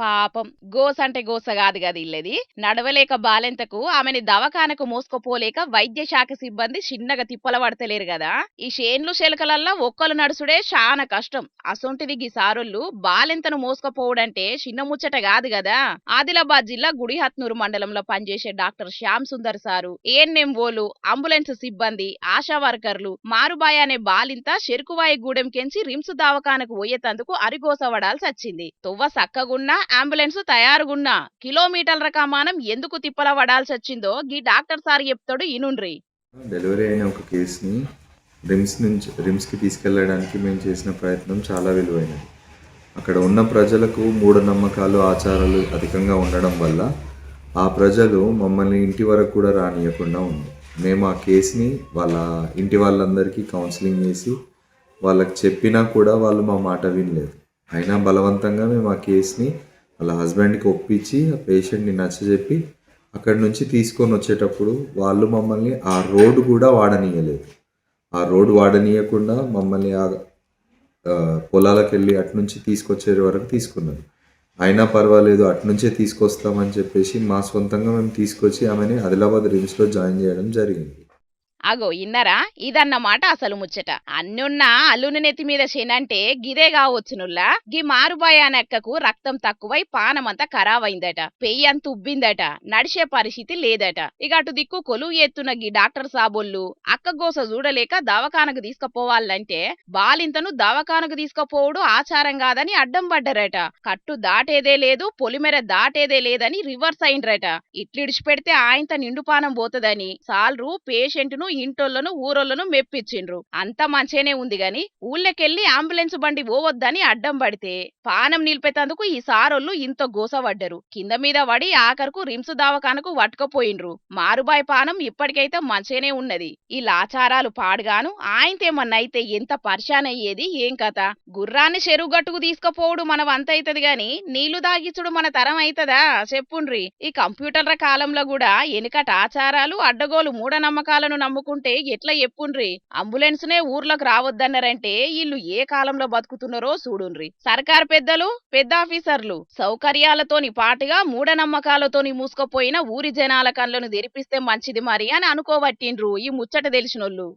పాపం గోసంటే గోస గాదు గదా ఇల్లది. నడవలేక బాలెంతకు ఆమెని దవాఖానకు మోసుకపోలేక వైద్య శాఖ సిబ్బంది చిన్నగా తిప్పల పడతలేరు గదా. ఈ చేన్లు శెలకలల్లా ఒక్కలు నడుసుడే శానా కష్టం. అసొంటిది గీ సారోళ్ళు బాలెంతను మోసుకపోవుడంటే చిన్న ముచ్చట గాదు గదా. ఆదిలాబాద్ జిల్లా గుడిహత్నూరు మండలంలో పనిచేసే డాక్టర్ శ్యామ్ సుందర్ సారు, ఏఎన్ఎంఓలు, అంబులెన్స్ సిబ్బంది, ఆశా వర్కర్లు, మారుబాయ అనే బాలింత చెరుకువాయి గూడెంకెంచి రిమ్స్ దవాఖానకు పోయేతందుకు అరిగోస వడాల్సి వచ్చింది. తువ్వ సక్కగున్నా అంబులెన్స్ తయారుగున్నా కిలోమీటర్ల రకమానం ఎందుకు తిప్పల పడాల్సి వచ్చిందో గీ డాక్టర్ సార్ చెప్తాడు ఇనుండ్రి. డెలివరీ అయిన ఒక కేసుని రిమ్స్కి తీసుకెళ్ళడానికి మేము చేసిన ప్రయత్నం చాలా విలువైనది. అక్కడ ఉన్న ప్రజలకు మూఢనమ్మకాలు, ఆచారాలు అధికంగా ఉండడం వల్ల ఆ ప్రజలు మమ్మల్ని ఇంటి వరకు కూడా రానియకుండా ఉంది. మేము ఆ కేసుని వాళ్ళ ఇంటి వాళ్ళందరికీ కౌన్సిలింగ్ చేసి వాళ్ళకి చెప్పినా కూడా వాళ్ళు మా మాట వినలేదు. అయినా బలవంతంగా మేము ఆ కేసుని వాళ్ళ హస్బెండ్కి ఒప్పించి ఆ పేషెంట్ని నచ్చజెప్పి అక్కడి నుంచి తీసుకొని వచ్చేటప్పుడు వాళ్ళు మమ్మల్ని ఆ రోడ్డు కూడా వాడనీయలేదు. ఆ రోడ్డు వాడనీయకుండా మమ్మల్ని పొలాలకు వెళ్ళి అటునుంచి తీసుకొచ్చే వరకు తీసుకున్నారు. అయినా పర్వాలేదు అటునుంచే తీసుకొస్తామని చెప్పేసి మా సొంతంగా మేము తీసుకొచ్చి ఆమెని ఆదిలాబాద్ రిమ్స్లో జాయిన్ చేయడం జరిగింది. అగో ఇన్నరా, ఇదన్నమాట అసలు ముచ్చట. అన్నున్నా అల్లుని నెత్తి మీద శనంటే గిదే కావచ్చునుల్లా. గీ మారుబాయ నక్కకు రక్తం తక్కువై పానమంతా ఖరాబైందట, పెయ్యంత ఉబ్బిందట, నడిచే పరిస్థితి లేదట. ఇక అటు దిక్కు కొలువు ఎత్తున్న గీ డాక్టర్ సాబోళ్ళు అక్కగోస చూడలేక దవాఖానకు తీసుకుపోవాలంటే బాలింతను దవాఖానకు తీసుకుపోవుడు ఆచారం కాదని అడ్డం పడ్డరట. కట్టు దాటేదే లేదు, పొలిమెర దాటేదే లేదని రివర్స్ అయిండ్రట. ఇట్లిడిచి పెడితే ఆయంత నిండుపానం పోతదని సాల్రు పేషెంట్ను ఇంటోళ్లను ఊరోళ్లను మెప్పించిండ్రు. అంత మంచేనే ఉంది గాని ఊళ్ళకెళ్లి అంబులెన్స్ బండి పోవద్దని అడ్డం పడితే పానం నిలిపేతందుకు ఈ సారోళ్ళు ఇంత గోసపడ్డరు. కింద మీద పడి ఆఖరుకు రిమ్స్ దవాఖానకు వట్టుకపోయిండ్రు. మారుబాయి పానం ఇప్పటికైతే మంచేనే ఉన్నది. ఈ లాచారాలు పాడుగాను ఆయనతేమన్నా అయితే ఎంత పరిశాన్ అయ్యేది ఏం కథ. గుర్రాన్ని చెరువు గట్టుకు తీసుకుపోవుడు మన వంతైతది గాని నీళ్లు దాగిచ్చుడు మన తరం అయితదా చెప్పుండ్రి. ఈ కంప్యూటర్ల కాలంలో కూడా ఎనుకట ఆచారాలు, అడ్డగోలు మూఢనమ్మకాలను నమ్ముకుంటే ఎట్లా చెప్పుండ్రి. అంబులెన్స్ నే ఊర్లోకి రావద్దన్నారంటే వీళ్ళు ఏ కాలంలో బతుకుతున్నారో చూడుండ్రి. సర్కార్ పెద్దలు, పెద్ద ఆఫీసర్లు సౌకర్యాలతోని పాటుగా మూఢనమ్మకాలతోని మూసుకుపోయిన ఊరి జనాల కళ్ళను తెరిపిస్తే మంచిది మరి అని అనుకోబట్టిండ్రు ఈ ముచ్చట తెలిసినోళ్ళు.